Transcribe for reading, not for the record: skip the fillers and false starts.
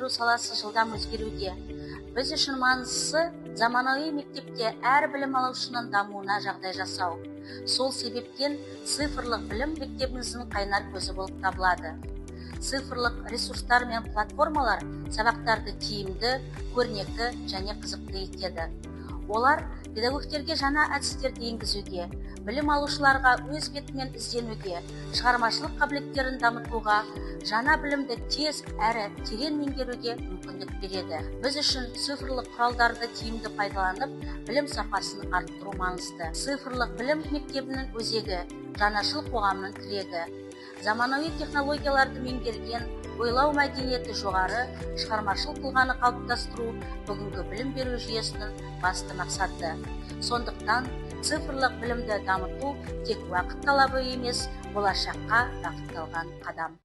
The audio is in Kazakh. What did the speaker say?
беру саласы жылдам өзгеруде. Біз үшін маңыздысы заманауи мектепте әр білім алушының дамуына жағдай жасау. Сол себептен цифрлық білім мектебіміздің қайнар көзі болып табылады. Цифрлық ресурстар мен платформалар сабақтарды тиімді, көрнекті және қызықты етеді. Олар педагогтерге жаңа әдістерді енгізуге, білім алушыларға өз бетімен ізденуге, шығармашылық қабілеттерін дамытуға, жаңа білімді тез әрі терең меңгеруге мүмкіндік береді. Біз үшін цифрлық құралдарды тиімді пайдаланып, білім сапасын арттыру маңызды. Цифрлық білім мектебінің өзегі, жаңашыл қоғамның тірегі. Заманауи технологияларды меңгерген, ойлау мәдениеті жоғары, шығармашыл тұлғаны қалыптастыру бүгінгі білім беру жүйесінің басты мақсаты. Сондықтан цифрлық білімді дамыту тек уақыт талабы емес, болашаққа бағытталған қадам.